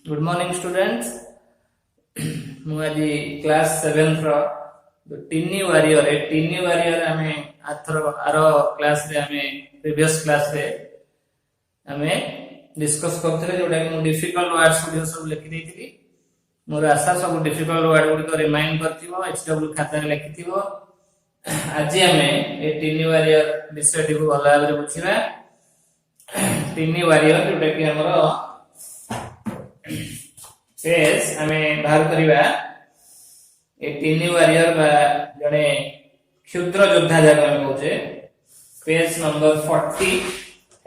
Good morning students मु आज class 7 रो टिनी warrior आमे आरो क्लास रे आमे प्रीवियस क्लास रे आमे डिस्कस करथले जोटा कि मु डिफिकल्ट वर्ड्स गुडी सब लिखि देथिली मोर आशा सब डिफिकल्ट वर्ड गुडी को रिमाइंड करथिबो एचडब्ल्यू खाता रे लिखिथिबो आज आमे ए टिनी वारियर विषय को भला भाबरे बुझिबा टिनी वारियर जोटा कि हमरो पेज हमें बाहर करिबा ए टिनी वारियर बा जने क्षुद्र योद्धा जाक हम कहूचे पेज नंबर 40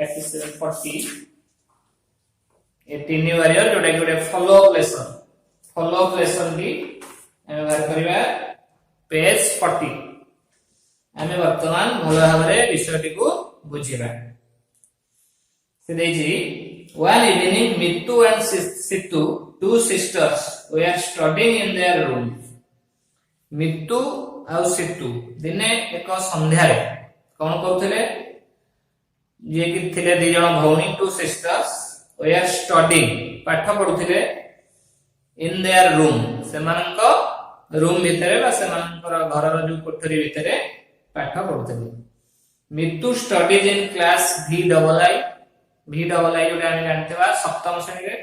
37 40 ए टिनी वारियर जोटा कि फॉलो अप लेसन की हमें बाहर करिबा पेज 40 हमें वर्तमान भलो भाबरे विषयटी को बुझिबा से देजी one evening Mittu and Sittu, two sisters, were studying in their room. मित्तु और सित्तु दिने एक संध्या रे कोन कहउथले जे कि थिले दी जण भौणी टू सिस्टर्स were studying पाठ पढुथिले in their room सेमानक रूम भितरे बा सेमानकर घरर जो कोठरी भितरे पाठ पढुथिले मित्तु स्टडीज इन क्लास VII जोटा हम जानते बा सप्तम श्रेणी रे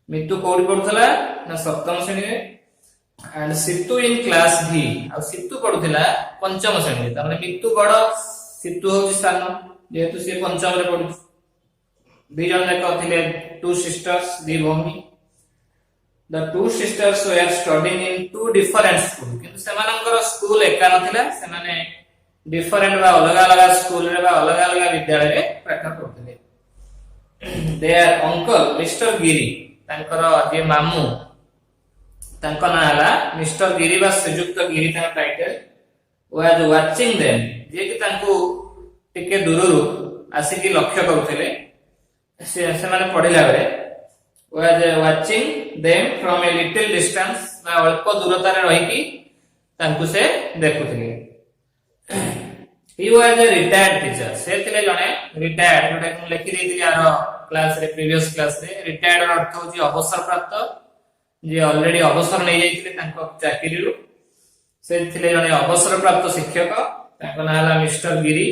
मित्तु कोड पढुथला ना सप्तम श्रेणी रे एंड सित्तु इन क्लास V और सित्तु पढुथला पंचम श्रेणी रे तने मित्तु बड़ सित्तु होची स्थान जेहेतु से पंचम रे पढु दी जण जाक थिले टू सिस्टर्स दी भौणी the two sisters were studying in two different school किंतु सेमानकर स्कूल एका नथिला सेमाने डिफरेंट बा अलग अलग स्कूल रे बा अलग अलग विद्यालय रे पाठ पढुथले their uncle Mr. Giri तांकर जे मामू तांका ना हला मिस्टर गिरी बा श्रीयुक्त गिरी ता टाइटल वाज वाचिंग देम जे कि तांको टिके दूररु आसी कि लक्ष्य करूथिले से माने पढिला बेले was watching them from a little distance बा अल्प दूरता रे रही कि तांको से देखुथिले he was a retired teacher से थिले जने रिटायर्ड जोटा कि लिखि देथिली आरो क्लास रे प्रीवियस क्लास रे रिटायर्ड रो अर्थ होची अवसर प्राप्त जे ऑलरेडी अवसर नै जाइथिले तांको चाकरी रु से थिले जने अवसर प्राप्त शिक्षक तांको नाला mister Giri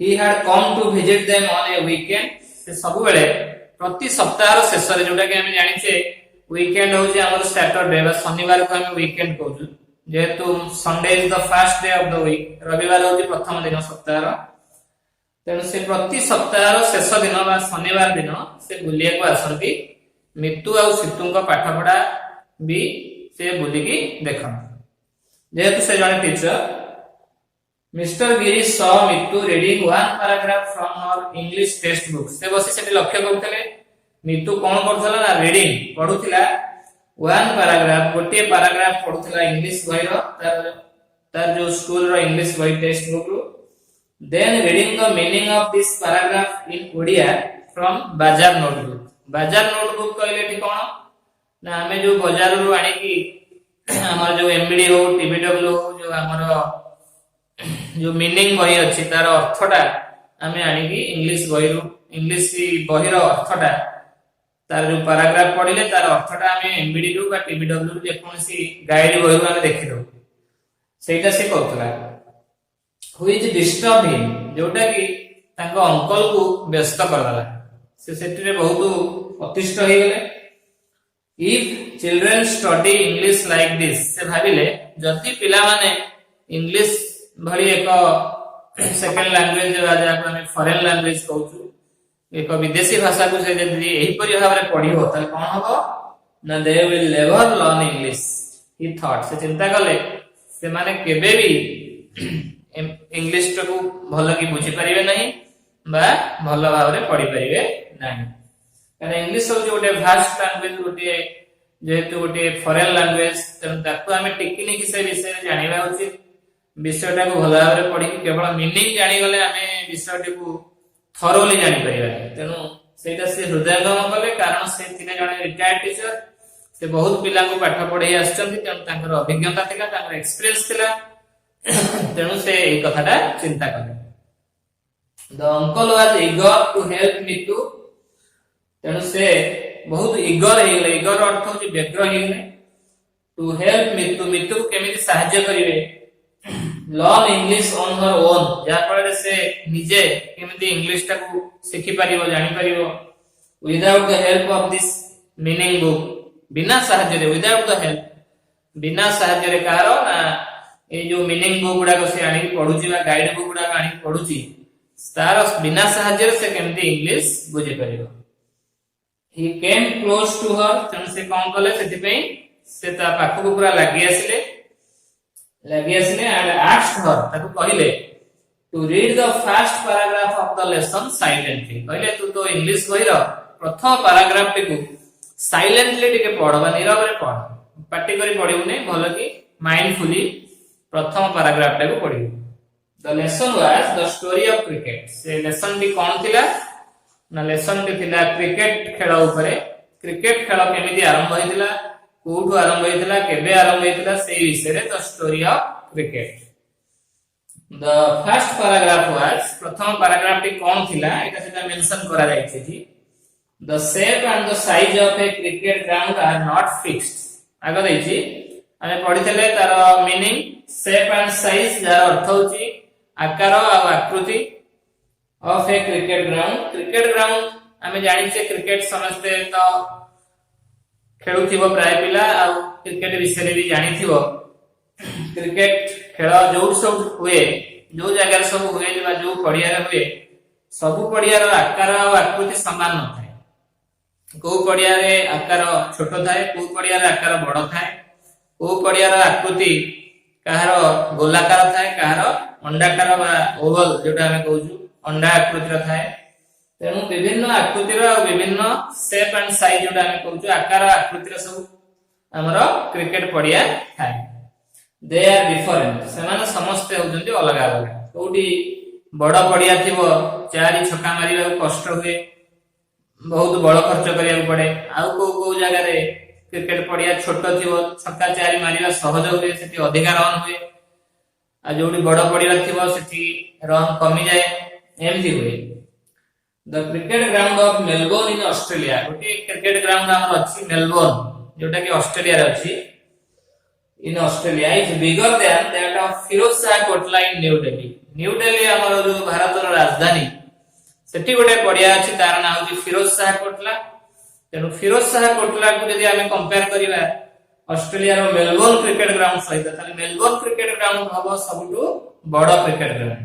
he had come to visit them on a weekend से सब बेले प्रति सप्ताह रो शेष रे जोटा कि हम जानि छे वीकेंड होची हमर सैटरडे बा शनिवार को हम वीकेंड कहू जेहेतु Sunday is the first day of the week रविवार होची प्रथम दिन सप्ताह रो तेणु से प्रति सप्ताह शेष दिन बा शनिवार दिन से बुलिया को आसती मित्तु और सित्तु पाठ पढ़ा भी से बुलिकी देखन जेहेतु से जने teacher mister Giri saw Mittu reading one paragraph from her English text book से बसी से लक्ष्य करथले मित्तु कोन करथला ना रीडिंग पढुथिला वन पैराग्राफ गोटे पैराग्राफ पढुथिला इंग्लिश बही रो तार जो स्कूल रो इंग्लिश बही टेक्स्ट बुक रो then reading the meaning of this paragraph in Odia from बाजार नोटबुक कहले ठी कोन ना हमें जो बाजार रो आनी की हमर जो एमबीडी हो टीबीडब्ल्यू हो जो हमर जो मीनिंग बही अछि तार अर्थटा हमें आनी की इंग्लिश बही रो अर्थटा तार जो पैराग्राफ पढिले तार अर्थटा हमें एमबीडी रो बा टीबीडब्ल्यू जे कोनसी गाइड बही रो हमें देखि दो सेटा से कहतला which disturbed him जोटा कि तांको अंकल को व्यस्त करला से सेटिरे बहुत अतिष्ठ हो गेले if children study english like this से भाबिले जति पिला माने इंग्लिश भली एक सेकंड लैंग्वेज राजा आपण फॉरेन लैंग्वेज कहू एक विदेशी भाषा को से यदि एही परि भाबरे पढिबो त कोन होबो ना they will never learn English he thought से चिंता करले से माने केबे भी इंग्लिश को भलो की बुझी परिबे नहीं बा भलो भाबरे पढी परिबे नहीं कारण इंग्लिश हो जोटे भास्ट लैंग्वेज गोटे जेतु गोटे फॉरेन लैंग्वेज तन ताको हमें टेक्निक से विषय जानिबा उचित विषयटा को भलो भाबरे पढी केवल मीनिंग जानि गले हमें विषयटी को थरोली जानि परिबा तेनु सेटा से हृदयगम कले कारण से तिने जने रिटायर्ड टीचर से बहुत पिला को पाठ पढै आछथि तेनु तांकर अभिज्ञता थिला तांकर एक्सपीरियंस थिला तेणु से एक कथाटा चिंता कले the uncle was eager to help Mittu तेणु से बहुत इगर हो गले इगर अर्थ होची व्यग्र हो गले टू हेल्प मितु मितु केमिति सहाय्य करिवे learn English on her own जा फल से निजे केमिति इंग्लिश टाकू सिखि परिबो जानि परिबो without the help of this meaning book बिना सहाय्य रे विदाउट द हेल्प बिना सहाय्य रे कहारो ना ए जो मीनिंग बुक गुडा को से आनी पढुची बा गाइड बुक गुडा आनी पढुची तार बिना सहाय्य से केमिति इंग्लिश बुझि परिबो ही केम क्लोज टू हर तन से कोन कले सेति पे से ता पाखु पूरा लागि आसिले एंड आस्क्ड हर ताको कहिले to read the first paragraph of the lesson silently कहिले तू तो इंग्लिश बहिर प्रथम पैराग्राफ टिकु साइलेंटली टिके पढबा नीरव रे पढ पाटी करी पढिबु नै भलो कि माइंडफुली प्रथम पैराग्राफ टाको पढिबु the lesson was the story of cricket से लेसन टी कोन थिला ना लेसन टी थिला क्रिकेट खेल ऊपर क्रिकेट खेल केमिति आरंभ होइतिला कोठु आरंभ होइतिला केबे आरंभ होइतिला से विषय रे the story of cricket the first paragraph was प्रथम पैराग्राफ टी कोन थिला एटा सेटा मेंशन करा जायछि जी the shape and the size of a cricket ground are not fixed आगे दैछि आमे पढितले तार मीनिंग शेप एंड साइज जार अर्थ होछि आकार और आकृति ऑफ ए क्रिकेट ग्राउंड आमे जानि छे क्रिकेट समझते तो खेलुथिबो प्राय पिला आ क्रिकेट विषय भी जानि थिबो क्रिकेट खेल जो सब हुए जो जगह सब हुए जो पड़िया हुए सब पड़िया आकार और आकृति समान न थाए को पड़िया रे आकार छोट थाए को पड़िया रे आकार बड़ थाए को पड़िया रे आकृति कहार गोलाकार थाए कहार अंडाकार बा ओवल जोटा हमें कहूछु अंडा आकृतिर थाए तेणु विभिन्न आकृतिर और विभिन्न शेप एंड साइज जोटा हमें कहूछु आकार आकृतिर सब हमर क्रिकेट पड़िया थाए दे आर डिफरेंट सेमाने समस्त होजंती अलग अलग कोठी बड़ पड़िया थिबो चारि छक्का मारिबा कष्ट हुए बहुत बड़ खर्च करिया पड़े आउ को जगह रे क्रिकेट पड़िया छोट थिबो छक्का चारि मारिबा सहज हुए सेठी अधिक रन हुए आ जोडी बड़ पड़िया थिबो सेठी रन कमी जाए एमती हुए the cricket ground of Melbourne in Australia गोटे क्रिकेट ग्राउंड हमर अछि मेलबोर्न जोटा कि ऑस्ट्रेलिया रे अछि in Australia is bigger than that of Firoz Shah Kotla in New Delhi. New Delhi हमर जो भारत रो राजधानी सेठी गोटे पड़िया अछि तार नाम अछि फिरोज शाह कोटला तेनु फिरोज शाह कोटला को यदि हमें कंपेयर करिबा ऑस्ट्रेलिया रो मेलबोर्न क्रिकेट ग्राउंड सहित ताले मेलबोर्न क्रिकेट ग्राउंड हबो सबटु बड़ क्रिकेट ग्राउंड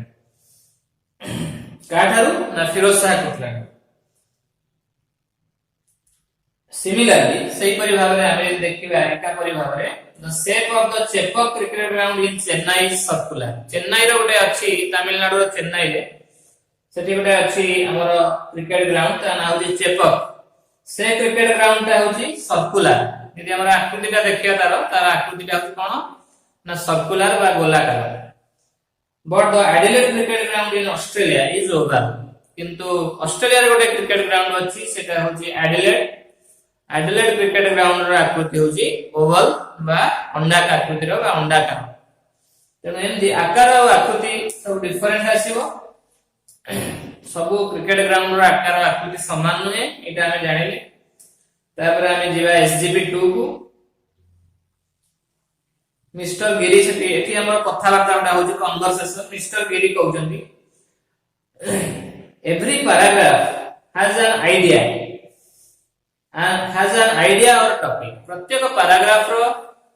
काठारु ना फिरोज शाह कोटला सिमिलरली सही परि भाबरे हमें देखिबा एका परि भाबरे the shape of the Chepauk cricket ground in Chennai is circular Chennai रो गोटे अछि तमिलनाडु रो चेन्नई रे सेठी गोटे अछि हमर क्रिकेट ग्राउंड ता नाम अछि चेपक से क्रिकेट ग्राउंड ता होछि सर्कुलर यदि हमर आकृतिटा देखिया तार आकृतिटा होछि कोन ना सर्कुलर बा गोलाकार but the Adelaide cricket ground in Australia is oval किंतु ऑस्ट्रेलिया रे गोटे क्रिकेट ग्राउंड अछि सेटा होछि एडिलेड क्रिकेट ग्राउंड रो आकृति होछि ओवल बा अंडाकार आकृति रो बा अंडाकार तेनो एंदी आकार और आकृति सब डिफरेंट आसीबो सब क्रिकेट ग्राउंड रो आकार और आकृति समान नहे एटा हम जानिले तापर हम जिबा एसजीपी 2 को मिस्टर गिरी सेठी एठी हमर कथा वार्ता होछि कन्वर्सेशन मिस्टर गिरी कहउछन्ती every paragraph has an idea or topic प्रत्येक पैराग्राफ रो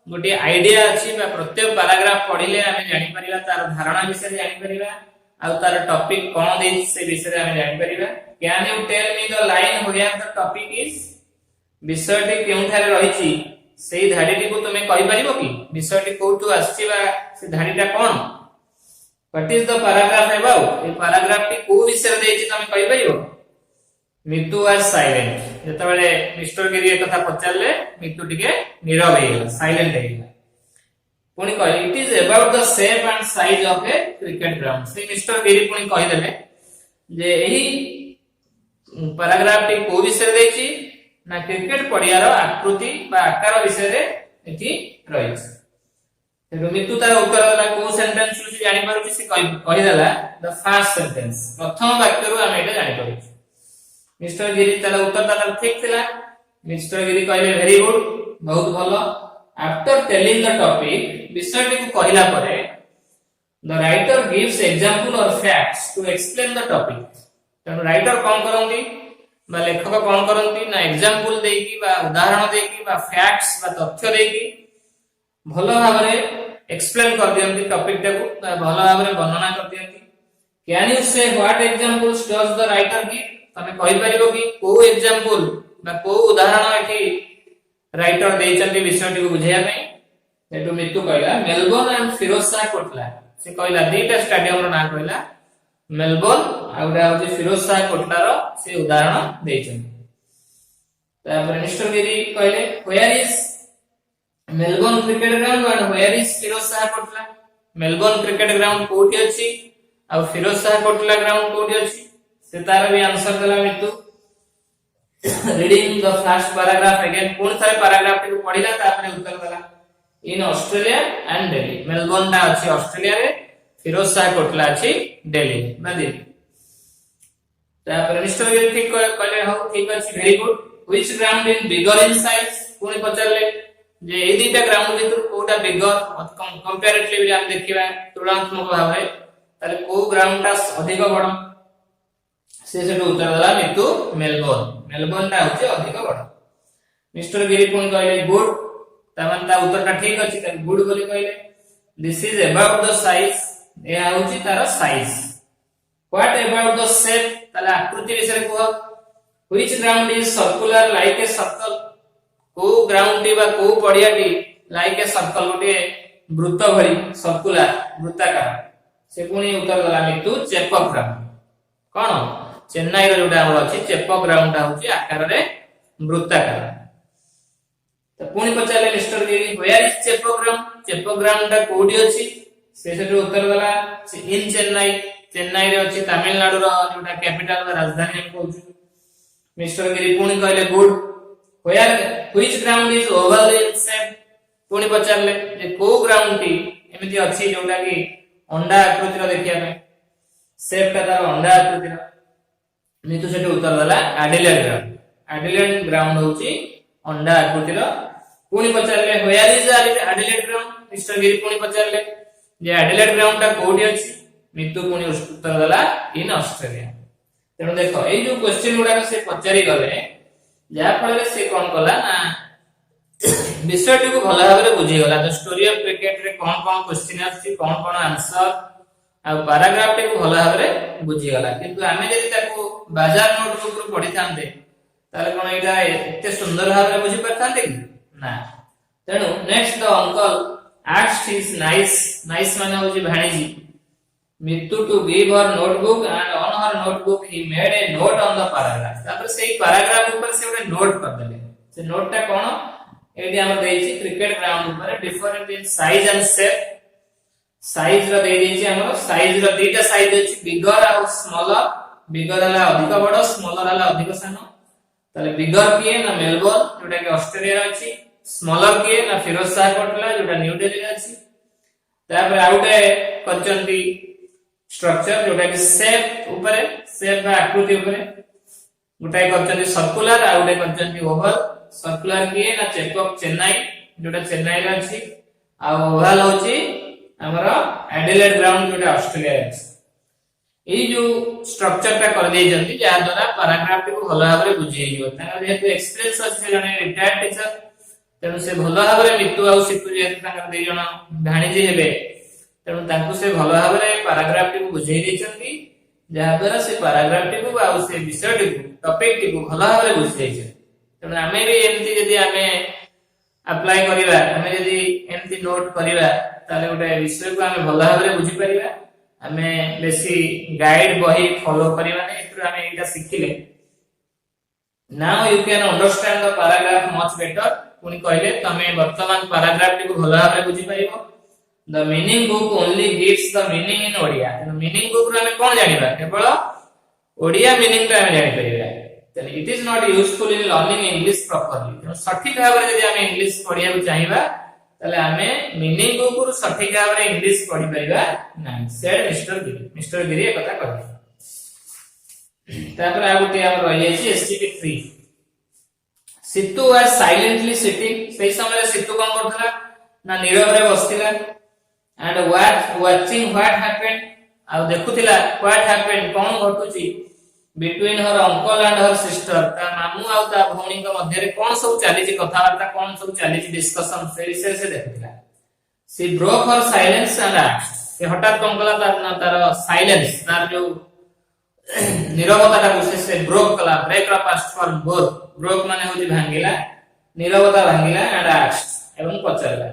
गोटे आइडिया अछि बा प्रत्येक पैराग्राफ पढिले हमें जानि परिबा तार धारणा विषय जानि परिबा आ तार टॉपिक कोन दे से विषय हमें जानि परिबा can you tell me the line where the topic is विषयटी केउ थारे रहिछि सेही धाडीटी को तुमे कहि परिबो कि विषयटी कोठु आछि बा से धाडीटा कोन what is the paragraph about ए पैराग्राफ टी को विषय देछि तुमे कहि परिबो मितु वाज साइलेंट जेतबेले मिस्टर गिरी एक कथा पचारले मितु टिके नीरव हेला साइलेंट हेला पुनी कहि it is about the shape and size of a cricket ground से मिस्टर गिरी पुनी कहि देले जे एही पैराग्राफ टी को विषय देछि ना क्रिकेट पड़ियार आकृति बा आकार विषय रे एठी रहिछ तेरो मितु तार उत्तर देला को सेंटेंस रू जानि पारुछि से कहि देला द फर्स्ट सेंटेंस प्रथम वाक्य रू हम एटा जानि पारुछि मिस्टर गिरी तार उत्तर तार ठीक थिला मिस्टर गिरी कहले वेरी गुड, बहुत भलो। आफ्टर टेलिंग द टॉपिक, विषयटी को कहला परे द राइटर गिव्स एग्जांपल और facts to explain the topic. तेणु राइटर कौन करंती बा लेखक कौन करंती ना एग्जांपल देकी बा उदाहरण देकी बा फैक्ट्स बा तथ्य देकी भलो भाबरे एक्सप्लेन कर दियंती टॉपिक टाको, भलो भाबरे वर्णना कर दियंती। कैन यू से what examples does the writer give? तमे कहि परिबो कि को एग्जांपल बा को उदाहरण एठी राइटर देइचंती विषयटी को बुझाया पई। एटु मितु कहला मेलबोर्न एंड फिरोज शाह कोटला। से कहला दीटा स्टेडियम रो नाम कहला मेलबोर्न आ उडा होची फिरोज शाह कोटला रो से उदाहरण देइचंती। तापर मिस्टर गिरी कहले where is Melbourne cricket ground and where is Firoz Shah Kotla? Melbourne cricket ground कोठी अछि आ फिरोज शाह कोटला ग्राउंड कोठी अछि? से तार भी आंसर देला मितु। Reading the first paragraph again, पूर्ण सारे पैराग्राफ को पढिला तापर उत्तर देला। In Australia and Delhi, Melbourne टा अछि ऑस्ट्रेलिया रे, फिरोज शाह कोटला अछि दिल्ली ना दिल्ली। तापर मिस्टर गिरी ठीक कहले हो, ठीक अछि very good. Which ground in bigger in size? पुणी पचारले जे ए दीटा ग्राउंड भितर कोटा बिगर कंपैरेटिवली हम देखिबा तुलनात्मक भाबरे ताले को ग्राउंड टा अधिक बड़? से उत्तर देला मितु मेलबोर्न, मेलबोर्न टा होचे अधिक बड़। मिस्टर गिरी पुणी कहले गुड, तामान ता उत्तर टा ठीक अछि त गुड बोली कहले। This is about the size, ए होची तार size. What about the shape? ताले आकृति विषय को। Which ground is circular like a circle? को ग्राउंड टी बा को पडियाटी लाइक ए सर्कल गोटे वृत्त भଳି सर्कुलर वृत्ताकार? से पुणी उत्तर देला मितु चेपक ग्राउंड। कोन चेन्नई रो जोटा हमर अछि चेपक ग्राउंड होची आकार रे वृत्ताकार। त पुणी पचाले mister Giri where is Chepauk ground? Chepauk ground टा कोडी अछि? से उत्तर देला इन चेन्नई, चेन्नई रे अछि तमिलनाडु रो जोटा कैपिटल बा राजधानी हम कहू। मिस्टर गिरी पुणी कहले good. Where which ground is oval in shape? पुणी पचारले जे को ग्राउंड टी एमिति अछि जोटा कि अंडा आकृति रो देखिया पे, शेप टा तार अंडा आकृति रो। मितु सेटे उत्तर देला एडिलेड ग्राउंड। एडिलेड ग्राउंड होची अंडा आकृति रो। पुणी पचारले where is Adelaide ground? Mister Giri पुणी पचारले जे एडिलेड ग्राउंड टा कोठी अछि? मितु पुणी उत्तर देला इन ऑस्ट्रेलिया। तेणु देखो ए जो क्वेश्चन गुडा से पचारि गले जा फल से कोन कला ना विषयटी को भला भाबरे बुझी गला। द स्टोरी ऑफ क्रिकेट रे कोन कोन क्वेश्चन आछि, कोन कोन आंसर आ पैराग्राफ टे को भला भाबरे बुझी गला। किंतु आमे जदि ताको बाजार नोटबुक रो पढि थांते ताले कोन एटा एते सुंदर भाबरे बुझी परथांते कि ना। तेणु next the uncle asked his niece माने होची भाणीजी Mittu to give her notebook and on her notebook he made a note on the paragraph. तापर सेही पैराग्राफ ऊपर से ओटे नोट कर देले। से नोट टा कोन एडी हम देइछि क्रिकेट ग्राउंड ऊपर different in size and shape. Size रो देइ दिछि हमर साइज रो दीटा साइज अछि बिगर और स्मॉलर। बिगर हला अधिक बड़, स्मॉलर हला अधिक सानो। ताले बिगर किए ना मेलबोर्न जोटा कि ऑस्ट्रेलिया रो अछि, स्मॉलर किए ना फिरोज शाह कोटला जोटा न्यू दिल्ली रो अछि। तापर आउटे करचंती स्ट्रक्चर जोटा कि शेप ऊपर, शेप बा आकृति ऊपर गोटाई करचंती सर्कुलर आ गोटाई करचंती ओवल। सर्कुलर किए ना चेपक चेन्नई जोटा चेन्नई रे अछि आ ओवल होची हमर एडिलेड ग्राउंड जोटा ऑस्ट्रेलिया रे अछि। एई जो स्ट्रक्चर ता कर देइ जंती जा द्वारा पैराग्राफ को भलो भाबरे बुझेइ जो। ताना जेतु एक्सपीरियंस अछि जने रिटायर्ड टीचर, तेनु से भलो भाबरे मितु आ सितु जेतु तांकर देइ जण भाणीजी हेबे, तेणु तांकु से भलो भाबरे पैराग्राफ टी को बुझेइ देइचंती जा द्वारा से पैराग्राफ टी को आ से विषय टी को टॉपिक टी को भलो भाबरे बुझेइ छै। तेणु आमे भी एमती जदि आमे अप्लाई करिबा, आमे जदि एमती नोट करिबा ताले गोटे विषय को आमे भलो भाबरे बुझी परिबा। आमे बेसी गाइड बही फॉलो करिबा नै, एतु आमे एटा सिखिले। Now you can understand the paragraph much better. पुनी कहले तमे वर्तमान पैराग्राफ टी को भलो भाबरे बुझी परिबो। The meaning book only gives the meaning in Odia. Meaning book रो हमें कौन जानिबा केवल ओडिया मीनिंग टा हमें जानि परिबा। then it is not useful in learning English properly। सठिक भाव रे यदि हमें इंग्लिश पढिया को चाहिबा तले हमें मीनिंग बुक रो सठिक भाव रे इंग्लिश पढि परिबा नाही। सेड मिस्टर गिरी कथा कहले। तापर आ गुटे हम रहि जायछि STP 3 Situ was silently sitting. ସେଇ ସମୟରେ ସିତୁ କଣ କରୁଥିଲା ନା ନୀରବରେ ବସିଥିଲା and watching what happened ଆଉ ଦେଖୁଥିଲା what happened କଣ ଘଟୁଛି between her uncle and her sister ତା ମାମୁ ଆଉ ତା ଭଉଣୀଙ୍କ ମଧ୍ୟରେ କଣ ସବୁ ଚାଲିଛି କଥାବାର୍ତ୍ତା କଣ ସବୁ ଚାଲିଛି ଡିସ୍କସନ ସେ ବିଷୟରେ ସେ ଦେଖୁଥିଲା she broke her silence and asked ସେ ହଠାତ୍ କଣ କଲା ତାର ସାଇଲେନ୍ସ ତାର ଯୋଉ ନିରବତାଟାକୁ ସେ ବ୍ରୋକ୍ କଲା ବ୍ରେକ୍ ର ପାଷ୍ଟ ଫର୍ମ ବ୍ରୋକ୍ ମାନେ ହଉଛି ଭାଙ୍ଗିଲା ନିରବତା ଭାଙ୍ଗିଲା and asked ଏବଂ ପଚାରିଲା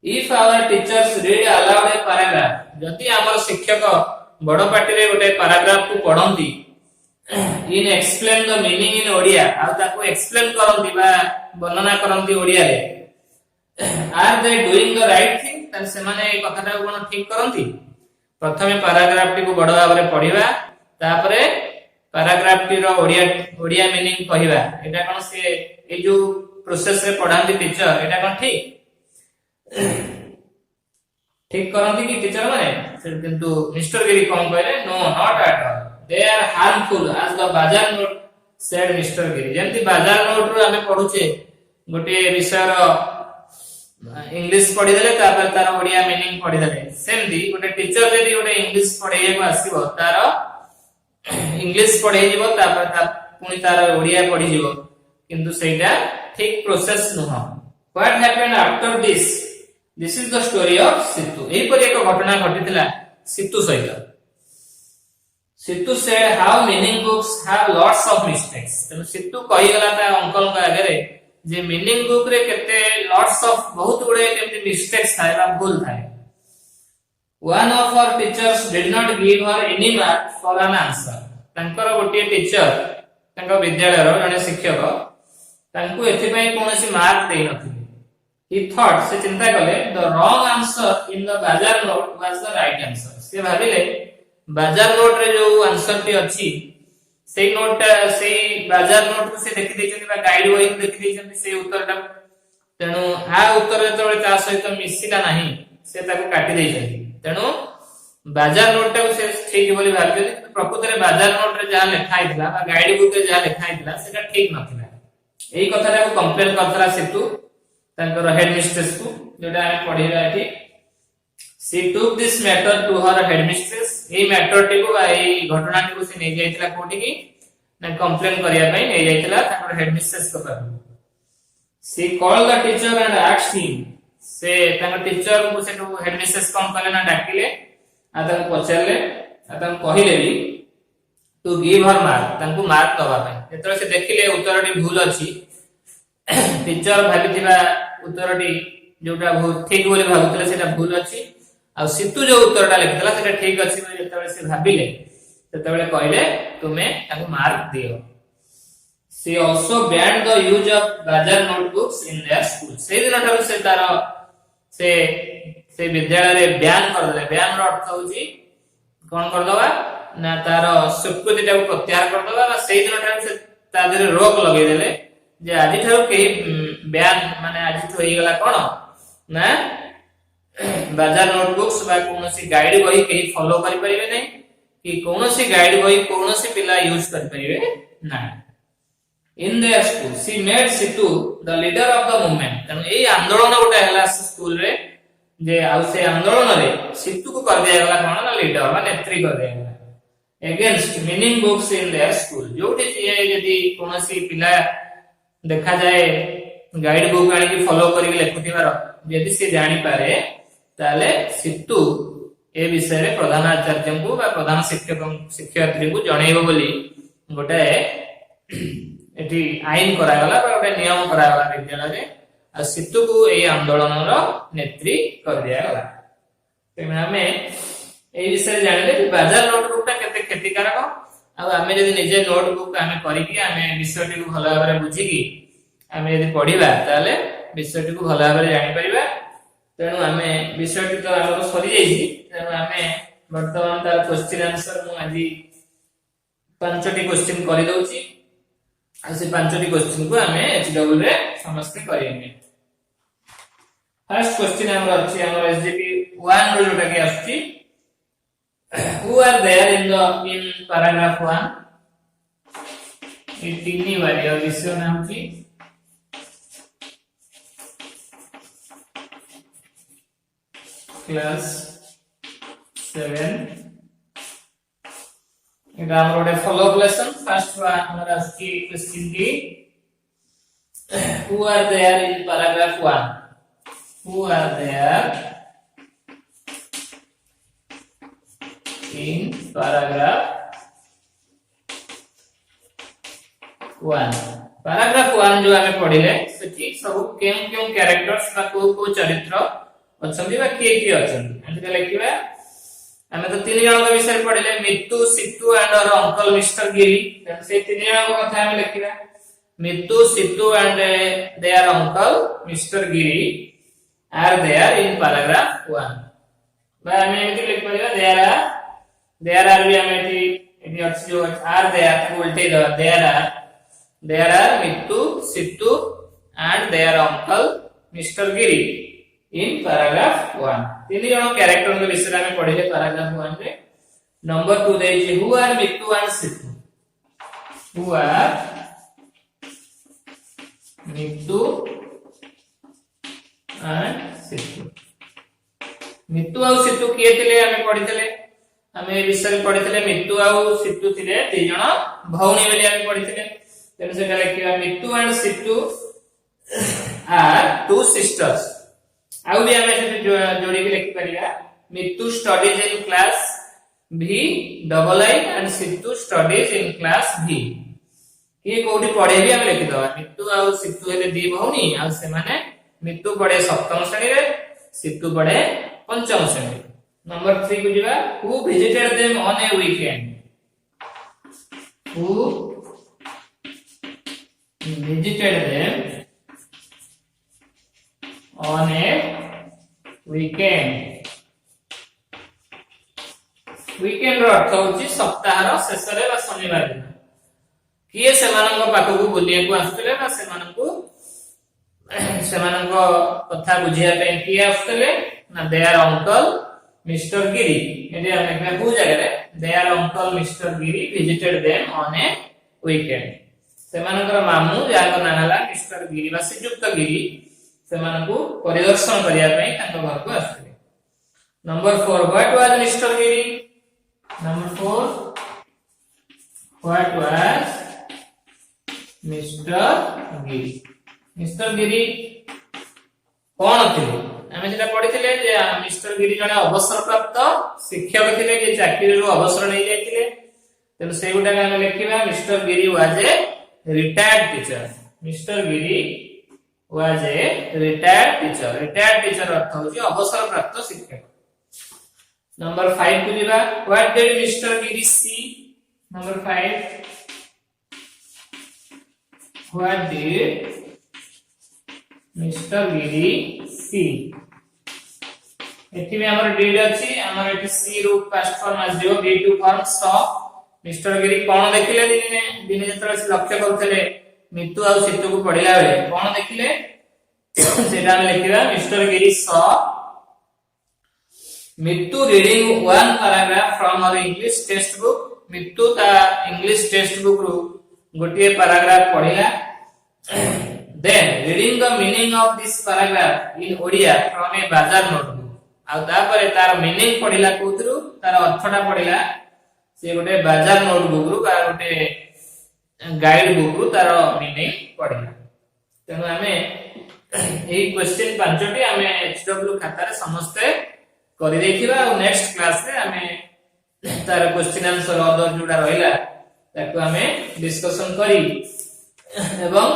if our teachers read aloud a paragraph ଯଦି ଆମର ଶିକ୍ଷକ ବଡ ପାଟିରେ ଗୋଟେ ପାରାଗ୍ରାଫ କୁ ପଢନ୍ତି in explain the meaning in odia ଆଉ ତାକୁ explain କରନ୍ତି ବା ବର୍ଣ୍ଣନା କରନ୍ତି ଓଡିଆରେ are they doing the right thing ତାହେଲେ ସେମାନେ এই କଥାଟାକୁ କଣ ଠିକ କରନ୍ତି ପ୍ରଥମେ ପାରାଗ୍ରାଫ ଟିକୁ ବଡ ଭାବରେ ପଢିବା ତାପରେ ପାରାଗ୍ରାଫ ଟି ର ଓଡିଆ ମିନିଂ କହିବା এটা କଣ ସେ এই ଯୋଉ ପ୍ରୋସେସ ରେ ପଢାନ୍ତି टीचर এটা କଣ ଠିକ ठीक करंती कि टीचर माने किंतु मिस्टर गिरी कौन कहले no not at all they are harmful as the bazaar note said mister Giri जेंति बाजार नोट रो हमें पढुचे गोटे विषय रो इंग्लिश पढी देले तापर तार ओडिया मीनिंग पढी देले सेमदी गोटे टीचर यदि गोटे इंग्लिश पढाइए को आसीबो तार इंग्लिश पढाइ जीवो तापर पुनी तार ओडिया पढी जीवो किंतु सेटा ठीक प्रोसेस नुह what happened after this is the story of Situ एही पर एक घटना घटितला सितु सहित Situ said how meaning books have lots of mistakes तनो सितु कहि गला ता अंकल का आगे जे मीनिंग बुक रे केते लॉट्स ऑफ बहुत गुडे केते मिस्टेक्स थाए बा भूल थाए one of our teachers did not give her any mark for an answer तंकर गोटे टीचर तंक विद्यालय रो जने शिक्षक तंकु एथि पई कोनोसी मार्क देइ नथिले he thought से चिंता कले the wrong answer in the bazaar note was the right answer से भाबिले बाजार नोट रे जो आंसर टी अछि से नोट से बाजार नोट को से देखि दैछथि बा गाइड बही देखि दैछथि से उत्तरटा तेनु आ उत्तर जेतबे ता सहित मिसिला नाही से ताको काटि दैछथि तेनु बाजार नोट टा से ठीक बोली भाबिले प्रकृत रे बाजार नोट रे जहा लिखा आइतला बा गाइड बुक रे जहा लिखा आइतला सेटा ठीक नथिला एही कथाटा को कंप्लेन करथला सेतु तांकर हेड मिस्ट्रेस को जोटा हम पढिबा एठी she took this matter to her head mistress ए मैटर टी को ए घटना टी को से नै जाइतला कोठी की ना कंप्लेन करिया पई नै जाइतला तांकर हेड मिस्ट्रेस को पर she call the teacher and asked him से तांकर टीचर को से हेड मिस्ट्रेस कम करले ना डाकिले आ तांको पछरले आ तांको कहिले भी टू गिव हर मार्क तांको मार्क दबा पई एतरे से देखिले उत्तरटी भूल अछि टीचर भाबिथिबा उत्तरटी जोटा ठीक बोली भाबुतले सेटा भूल अछि आ सितु जो उत्तरटा लिखितला सेटा ठीक अछि बोली जेतबे से भाबिले तेतबे कहले तुमे ताको मार्क दियो she also banned the use of bazaar notebooks in their school से दिन ठाରୁ से तार से विद्यालय रे बैन कर देले बैन रो अर्थ होची कोन कर दवा ना तार स्वीकृतिटा को प्रत्याहार कर दवा से दिन ठाରୁ से ता देरे रोक लगै देले जे आजि ठारू के बयान माने आजि ठो होई गला कोन ना बाजार नोटबुक्स बा कोनोसी गाइड बही के फॉलो करि परिबे नै कि कोनोसी गाइड बही कोनोसी पिला यूज करि परिबे ना in their school she made Situ the leader of the movement तन एई आंदोलन गोटे हला स्कूल रे जे आ से आंदोलन रे सितु को कर दिया गला कोन ना लीडर बा नेत्री कर दिया गला against meaning books in their school जोटी यदि कोनोसी पिला देखा जाए गाइड बुक आनी की फॉलो करी लेखुथिबार यदि से जानि पारे ताले सितु ए विषय रे प्रधान आचार्य को बा प्रधान शिक्षयित्री को जणैबो बोली गोटे एठी आईन करा गला बा गोटे नियम करा गला विद्यालय रे आ सितु को ए आंदोलन रो नेत्री कर दिया गला तेमे हमें ए विषय जानिले कि बाजार नोटबुक ता केते क्षतिकारक आ हमें यदि निजे नोटबुक हमें करी कि हमें विषयटी को भलो भाबरे बुझी कि हमें यदि पढिबा ताले विषयटी को भलो भाबरे जानि परिबा तेनु हमें विषयटी तो हमर सरी जाईछि तेनु हमें वर्तमान तार क्वेश्चन आंसर मु आजि पांचटी क्वेश्चन करि दउछि आ से पांचटी क्वेश्चन को हमें एचडब्ल्यू रे समस्त करियेंगे फर्स्ट क्वेश्चन हमर अछि हमर एसजीपी 1 रो जोटा के आछि who are there in paragraph 1 ये तीन ही वाली और विषय नाम की क्लास 7 এটা আমরা ଗୋଟେ ফলো অপ লেসন ফার্স্ট আমরা আজকে কোশ্চেন কি who are there in paragraph 1 who are there in paragraph 1 paragraph 1 जो हमें पढ़िले सेठी सब केम केम कैरेक्टर्स बा को चरित्र अछंती बा के अछंती एंड लिखिबा हमें तो तीन जन के विषय पढ़िले मित्तु सित्तु एंड और अंकल मिस्टर गिरी से तीन जन को कथा हमें लिखिबा Mittu Situ and their uncle mister Giri are there in paragraph 1 बा हमें एमती लिख पड़िबा देयर आर भी हमें एटी अछि जो आर देयर उल्टे the there are Mittu Situ and their uncle mister Giri in paragraph 1 तीन जन कैरेक्टर के विषय में पढ़िले पैराग्राफ 1 रे नंबर 2 दे जे who are Mittu and Situ who are Mittu and Situ Mittu और सित्तु किए थिले हमें पढ़ितले हमें विषय पढ़ितले मित्तु और सित्तु थिले तीन जन भौणी बेली हमें पढ़ितले तेन से लिखिबा Mittu and Situ are two sisters आउ भी हमें जोड़ी के लिख परिया Mittu studies in class B double I and Situ studies in class B ये कोठी पढ़े भी हम लिख दवा मित्तु और सित्तु हेले दी भौणी आ से माने मित्तु पढ़े सप्तम श्रेणी रे सित्तु पढ़े पंचम श्रेणी नंबर 3 को जीवा who visited them on a weekend who visited them on a weekend weekend रो अर्थ होची सप्ताह रो शेष रे बा शनिवार दिन किए सेमानक पाखकु बुलिया को आस्तले बा सेमानक कथा बुझिया पे किए आस्तले ना देयर अंकल मिस्टर गिरी एडी हम एकला बु जगह रे their uncle mister Giri visited them on a weekend सेमानकर मामू जाकर नानाला मिस्टर गिरी बा श्रीयुक्त गिरी सेमानकु परिदर्शन करिया पई तांको घर को आस्थिले number 4 what was mister Giri number 4 what was mister Giri कोन थिले हमें जेटा पढिथिले जे मिस्टर गिरी जने अवसर प्राप्त शिक्षक थिले जे चाकरी रो अवसर नै जायथिले तेन से गुटा हम लिखिबा mister Giri was a retired teacher mister Giri was a retired teacher अर्थ होची अवसर प्राप्त शिक्षक नंबर 5 को जीवा what did Mr. Giri see number 5 what did Mr. Giri see एठी में हमर did अछि हमर एठी see रूप पास्ट फॉर्म आ जो be to form saw mister Giri कोन देखिले दिने जतरा से लक्ष्य करथले मित्तु और सित्तु को पढ़िला बेले कोन देखिले सेटा हम लिखिबा mister Giri saw Mittu reading one paragraph from our English text book Mittu ता इंग्लिश टेक्स्ट बुक रो गोटिए पैराग्राफ पढ़िला then reading the meaning of this paragraph in Odia from a bazaar notebook आ तापर तार मीनिंग पढ़िला कोथरु तार अर्थटा पढ़िला से गोटे बाजार नोटबुक रो बा गोटे गाइड बुक रो तार मीनिंग पढ़िला तेनु हमें एही क्वेश्चन पांचटी हमें एचडब्ल्यू खाता रे समस्त करि देखिबा और नेक्स्ट क्लास रे हमें तार क्वेश्चन आंसर अदर जुडा रहिला ताको हमें डिस्कशन करी एवं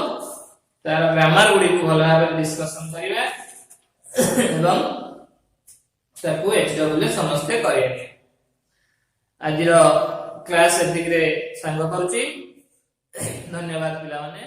तार ग्रामर गुडी को भलो भाबे डिस्कशन करिबा एवं ताको एचडब्ल्यू ले समस्त करिया आज रो क्लास एतिक रे संग करूची धन्यवाद पिला माने।